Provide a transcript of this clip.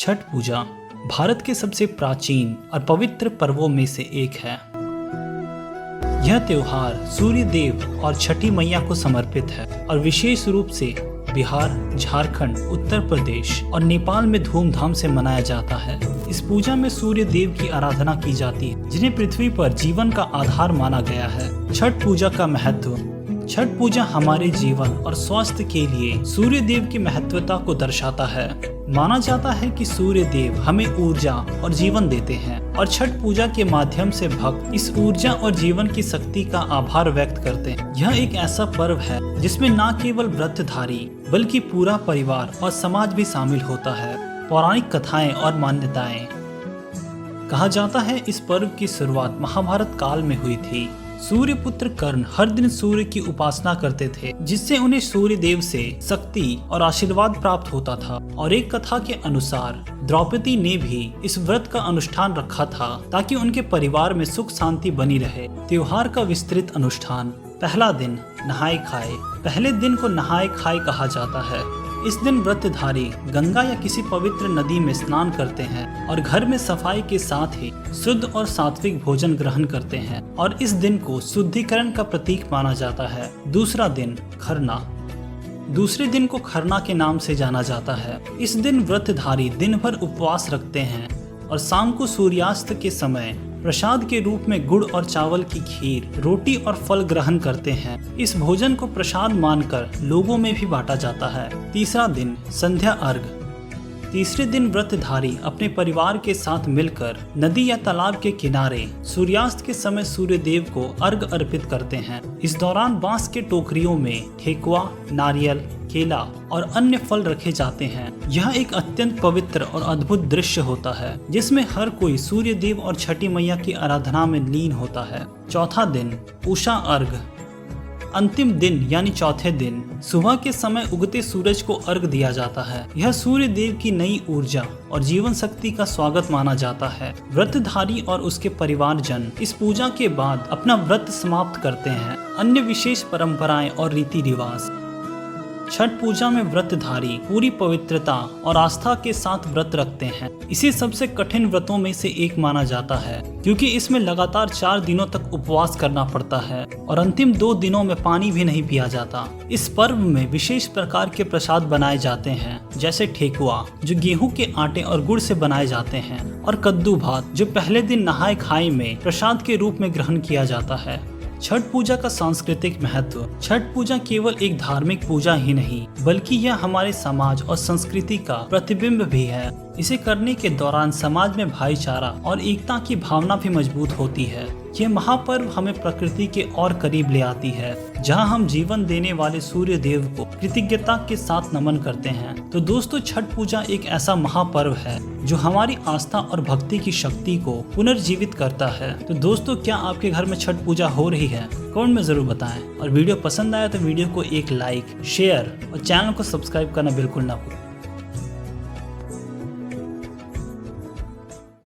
छठ पूजा भारत के सबसे प्राचीन और पवित्र पर्वों में से एक है। यह त्योहार सूर्य देव और छठी मैया को समर्पित है और विशेष रूप से बिहार, झारखंड, उत्तर प्रदेश और नेपाल में धूमधाम से मनाया जाता है। इस पूजा में सूर्य देव की आराधना की जाती है, जिन्हें पृथ्वी पर जीवन का आधार माना गया है। छठ पूजा का महत्व। छठ पूजा हमारे जीवन और स्वास्थ्य के लिए सूर्य देव की महत्वता को दर्शाता है। माना जाता है कि सूर्य देव हमें ऊर्जा और जीवन देते हैं और छठ पूजा के माध्यम से भक्त इस ऊर्जा और जीवन की शक्ति का आभार व्यक्त करते हैं। यह एक ऐसा पर्व है जिसमें न केवल व्रतधारी बल्कि पूरा परिवार और समाज भी शामिल होता है। पौराणिक कथाएं और मान्यताएं। कहा जाता है इस पर्व की शुरुआत महाभारत काल में हुई थी। सूर्य पुत्र कर्ण हर दिन सूर्य की उपासना करते थे, जिससे उन्हें सूर्य देव से शक्ति और आशीर्वाद प्राप्त होता था। और एक कथा के अनुसार द्रौपदी ने भी इस व्रत का अनुष्ठान रखा था ताकि उनके परिवार में सुख शांति बनी रहे। त्योहार का विस्तृत अनुष्ठान। पहला दिन नहाए खाए। पहले दिन को नहाए खाए कहा जाता है। इस दिन व्रतधारी गंगा या किसी पवित्र नदी में स्नान करते हैं और घर में सफाई के साथ ही शुद्ध और सात्विक भोजन ग्रहण करते हैं और इस दिन को शुद्धिकरण का प्रतीक माना जाता है। दूसरा दिन खरना। दूसरे दिन को खरना के नाम से जाना जाता है। इस दिन व्रतधारी दिन भर उपवास रखते हैं और शाम को सूर्यास्त के समय प्रसाद के रूप में गुड़ और चावल की खीर, रोटी और फल ग्रहण करते हैं। इस भोजन को प्रसाद मानकर लोगों में भी बांटा जाता है। तीसरा दिन संध्या अर्घ। तीसरे दिन व्रतधारी अपने परिवार के साथ मिलकर नदी या तालाब के किनारे सूर्यास्त के समय सूर्य देव को अर्घ अर्पित करते हैं। इस दौरान बांस के टोकरियों में ठेकुआ, नारियल, केला और अन्य फल रखे जाते हैं। यह एक अत्यंत पवित्र और अद्भुत दृश्य होता है जिसमें हर कोई सूर्य देव और छठी मैया की आराधना में लीन होता है। चौथा दिन उषा अर्घ। अंतिम दिन यानी चौथे दिन सुबह के समय उगते सूरज को अर्घ दिया जाता है। यह सूर्य देव की नई ऊर्जा और जीवन शक्ति का स्वागत माना जाता है। व्रतधारी और उसके परिवारजन इस पूजा के बाद अपना व्रत समाप्त करते हैं। अन्य विशेष परंपराएं और रीति रिवाज। छठ पूजा में व्रतधारी पूरी पवित्रता और आस्था के साथ व्रत रखते हैं। इसे सबसे कठिन व्रतों में से एक माना जाता है क्योंकि इसमें लगातार 4 दिनों तक उपवास करना पड़ता है और अंतिम 2 दिनों में पानी भी नहीं पिया जाता। इस पर्व में विशेष प्रकार के प्रसाद बनाए जाते हैं, जैसे ठेकुआ जो गेहूं के आटे और गुड़ से बनाए जाते हैं और कद्दू भात जो पहले दिन नहाए खाए में प्रसाद के रूप में ग्रहण किया जाता है। छठ पूजा का सांस्कृतिक महत्व। छठ पूजा केवल एक धार्मिक पूजा ही नहीं बल्कि यह हमारे समाज और संस्कृति का प्रतिबिंब भी है। इसे करने के दौरान समाज में भाईचारा और एकता की भावना भी मजबूत होती है। यह महापर्व हमें प्रकृति के और करीब ले आती है, जहां हम जीवन देने वाले सूर्य देव को कृतज्ञता के साथ नमन करते हैं। तो दोस्तों, छठ पूजा एक ऐसा महापर्व है जो हमारी आस्था और भक्ति की शक्ति को पुनर्जीवित करता है। तो दोस्तों, क्या आपके घर में छठ पूजा हो रही है? कमेंट में जरूर बताएं और वीडियो पसंद आया तो वीडियो को एक लाइक, शेयर और चैनल को सब्सक्राइब करना बिल्कुल ना भूलें।